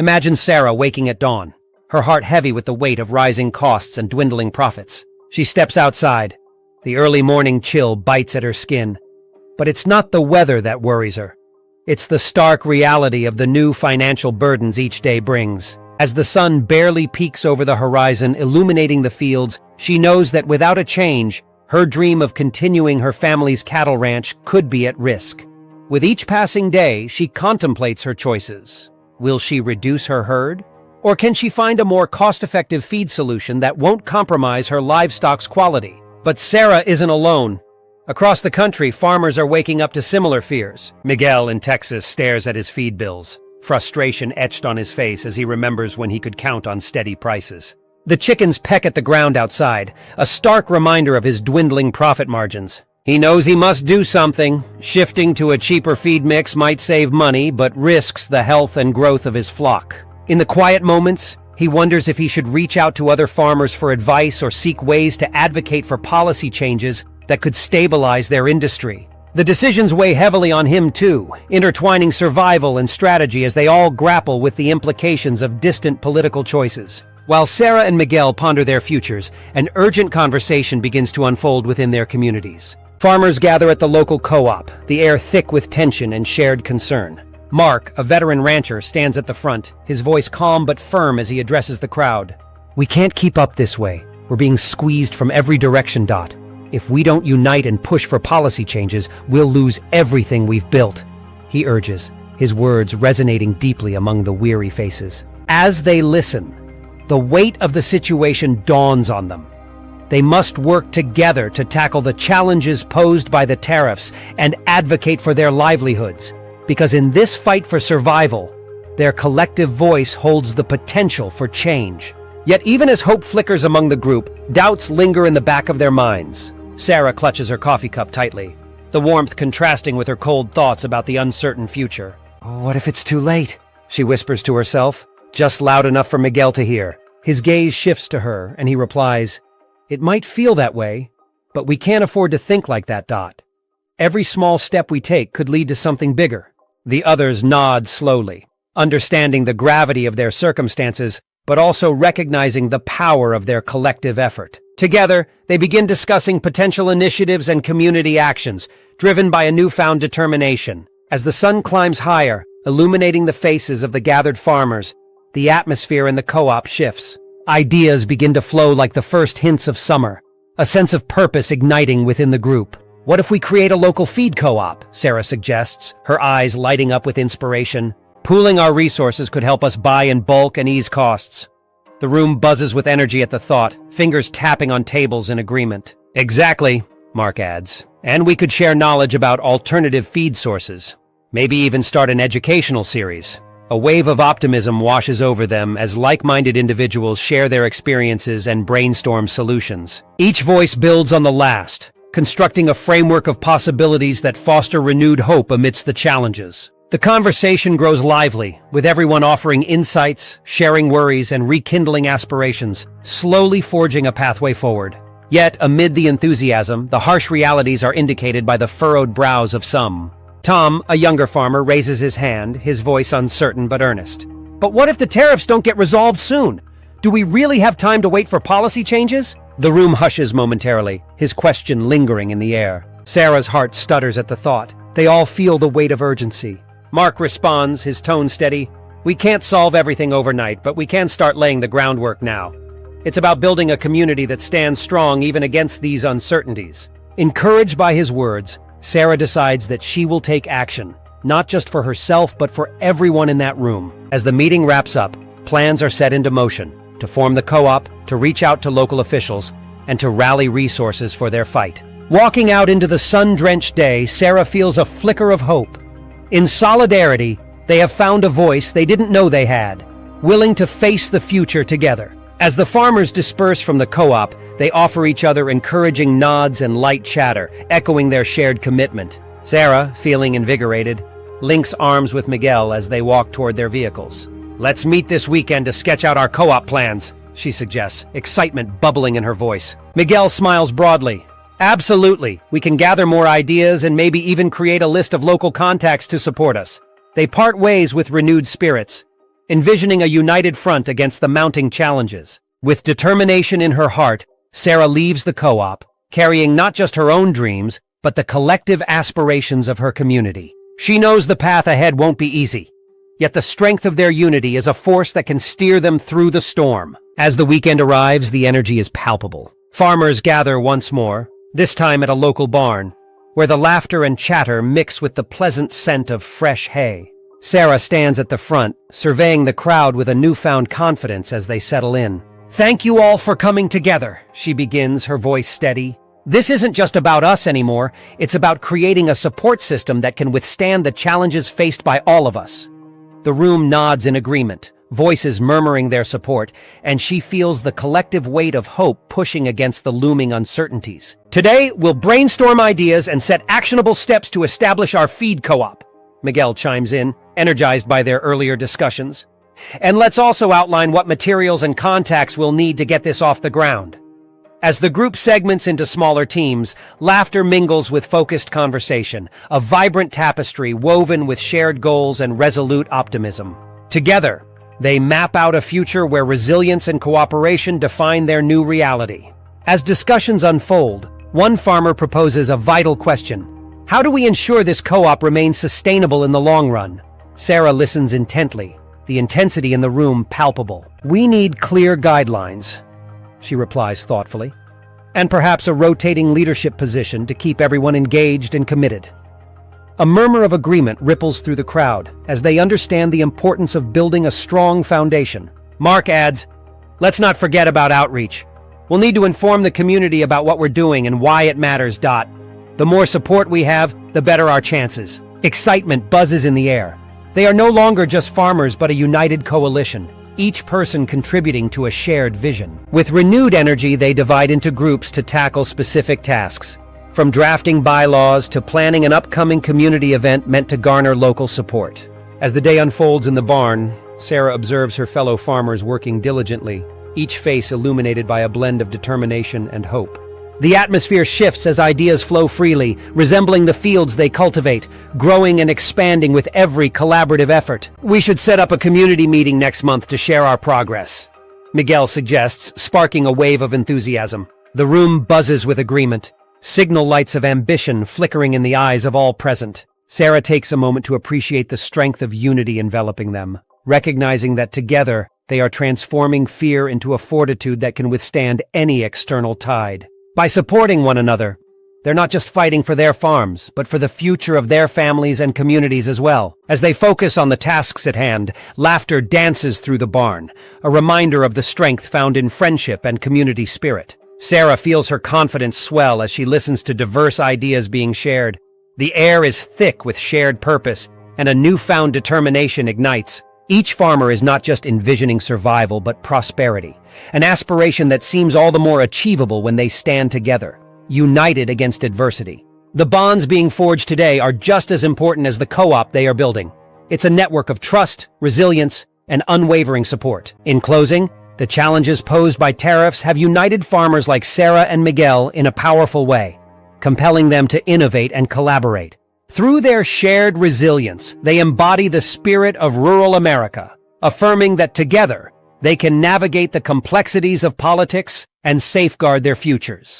Imagine Sarah waking at dawn, her heart heavy with the weight of rising costs and dwindling profits. She steps outside. The early morning chill bites at her skin. But it's not the weather that worries her. It's the stark reality of the new financial burdens each day brings. As the sun barely peeks over the horizon, illuminating the fields, she knows that without a change, her dream of continuing her family's cattle ranch could be at risk. With each passing day, she contemplates her choices. Will she reduce her herd? Or can she find a more cost-effective feed solution that won't compromise her livestock's quality? But Sarah isn't alone. Across the country, farmers are waking up to similar fears. Miguel in Texas stares at his feed bills, frustration etched on his face as he remembers when he could count on steady prices. The chickens peck at the ground outside, a stark reminder of his dwindling profit margins. He knows he must do something. Shifting to a cheaper feed mix might save money, but risks the health and growth of his flock. In the quiet moments, he wonders if he should reach out to other farmers for advice or seek ways to advocate for policy changes that could stabilize their industry. The decisions weigh heavily on him too, intertwining survival and strategy as they all grapple with the implications of distant political choices. While Sarah and Miguel ponder their futures, an urgent conversation begins to unfold within their communities. Farmers gather at the local co-op, the air thick with tension and shared concern. Mark, a veteran rancher, stands at the front, his voice calm but firm as he addresses the crowd. "We can't keep up this way. We're being squeezed from every direction, Dot. If we don't unite and push for policy changes, we'll lose everything we've built," he urges, his words resonating deeply among the weary faces. As they listen, the weight of the situation dawns on them. They must work together to tackle the challenges posed by the tariffs and advocate for their livelihoods, because in this fight for survival, their collective voice holds the potential for change. Yet even as hope flickers among the group, doubts linger in the back of their minds. Sarah clutches her coffee cup tightly, the warmth contrasting with her cold thoughts about the uncertain future. "What if it's too late?" she whispers to herself, just loud enough for Miguel to hear. His gaze shifts to her, and he replies, "It might feel that way, but we can't afford to think like that, Dot. Every small step we take could lead to something bigger." The others nod slowly, understanding the gravity of their circumstances, but also recognizing the power of their collective effort. Together, they begin discussing potential initiatives and community actions, driven by a newfound determination. As the sun climbs higher, illuminating the faces of the gathered farmers, the atmosphere in the co-op shifts. Ideas begin to flow like the first hints of summer, a sense of purpose igniting within the group. "What if we create a local feed co-op?" Sarah suggests, her eyes lighting up with inspiration. "Pooling our resources could help us buy in bulk and ease costs." The room buzzes with energy at the thought, fingers tapping on tables in agreement. "Exactly," Mark adds. "And we could share knowledge about alternative feed sources. Maybe even start an educational series." A wave of optimism washes over them as like-minded individuals share their experiences and brainstorm solutions. Each voice builds on the last, constructing a framework of possibilities that foster renewed hope amidst the challenges. The conversation grows lively, with everyone offering insights, sharing worries, and rekindling aspirations, slowly forging a pathway forward. Yet, amid the enthusiasm, the harsh realities are indicated by the furrowed brows of some. Tom, a younger farmer, raises his hand, his voice uncertain but earnest. "But what if the tariffs don't get resolved soon? Do we really have time to wait for policy changes?" The room hushes momentarily, his question lingering in the air. Sarah's heart stutters at the thought. They all feel the weight of urgency. Mark responds, his tone steady. "We can't solve everything overnight, but we can start laying the groundwork now. It's about building a community that stands strong even against these uncertainties." Encouraged by his words, Sarah decides that she will take action, not just for herself but for everyone in that room. As the meeting wraps up, plans are set into motion to form the co-op, to reach out to local officials, and to rally resources for their fight. Walking out into the sun-drenched day, Sarah feels a flicker of hope. In solidarity, they have found a voice they didn't know they had, willing to face the future together. As the farmers disperse from the co-op, they offer each other encouraging nods and light chatter, echoing their shared commitment. Sarah, feeling invigorated, links arms with Miguel as they walk toward their vehicles. "Let's meet this weekend to sketch out our co-op plans," she suggests, excitement bubbling in her voice. Miguel smiles broadly. "Absolutely. We can gather more ideas and maybe even create a list of local contacts to support us." They part ways with renewed spirits, envisioning a united front against the mounting challenges. With determination in her heart, Sarah leaves the co-op, carrying not just her own dreams, but the collective aspirations of her community. She knows the path ahead won't be easy, yet the strength of their unity is a force that can steer them through the storm. As the weekend arrives, the energy is palpable. Farmers gather once more, this time at a local barn, where the laughter and chatter mix with the pleasant scent of fresh hay. Sarah stands at the front, surveying the crowd with a newfound confidence as they settle in. "Thank you all for coming together," she begins, her voice steady. "This isn't just about us anymore, it's about creating a support system that can withstand the challenges faced by all of us." The room nods in agreement, voices murmuring their support, and she feels the collective weight of hope pushing against the looming uncertainties. "Today, we'll brainstorm ideas and set actionable steps to establish our feed co-op," Miguel chimes in, energized by their earlier discussions. "And let's also outline what materials and contacts we'll need to get this off the ground." As the group segments into smaller teams, laughter mingles with focused conversation, a vibrant tapestry woven with shared goals and resolute optimism. Together, they map out a future where resilience and cooperation define their new reality. As discussions unfold, one farmer proposes a vital question. How do we ensure this co-op remains sustainable in the long run? Sarah listens intently, the intensity in the room palpable. "We need clear guidelines," she replies thoughtfully, "and perhaps a rotating leadership position to keep everyone engaged and committed." A murmur of agreement ripples through the crowd as they understand the importance of building a strong foundation. Mark adds, "Let's not forget about outreach. We'll need to inform the community about what we're doing and why it matters. The more support we have, the better our chances." Excitement buzzes in the air. They are no longer just farmers but a united coalition, each person contributing to a shared vision. With renewed energy, they divide into groups to tackle specific tasks, from drafting bylaws to planning an upcoming community event meant to garner local support. As the day unfolds in the barn, Sarah observes her fellow farmers working diligently, each face illuminated by a blend of determination and hope. The atmosphere shifts as ideas flow freely, resembling the fields they cultivate, growing and expanding with every collaborative effort. "We should set up a community meeting next month to share our progress," Miguel suggests, sparking a wave of enthusiasm. The room buzzes with agreement, signal lights of ambition flickering in the eyes of all present. Sarah takes a moment to appreciate the strength of unity enveloping them, recognizing that together they are transforming fear into a fortitude that can withstand any external tide. By supporting one another, they're not just fighting for their farms, but for the future of their families and communities as well. As they focus on the tasks at hand, laughter dances through the barn, a reminder of the strength found in friendship and community spirit. Sarah feels her confidence swell as she listens to diverse ideas being shared. The air is thick with shared purpose, and a newfound determination ignites. Each farmer is not just envisioning survival, but prosperity, an aspiration that seems all the more achievable when they stand together, united against adversity. The bonds being forged today are just as important as the co-op they are building. It's a network of trust, resilience, and unwavering support. In closing, the challenges posed by tariffs have united farmers like Sarah and Miguel in a powerful way, compelling them to innovate and collaborate. Through their shared resilience, they embody the spirit of rural America, affirming that together they can navigate the complexities of politics and safeguard their futures.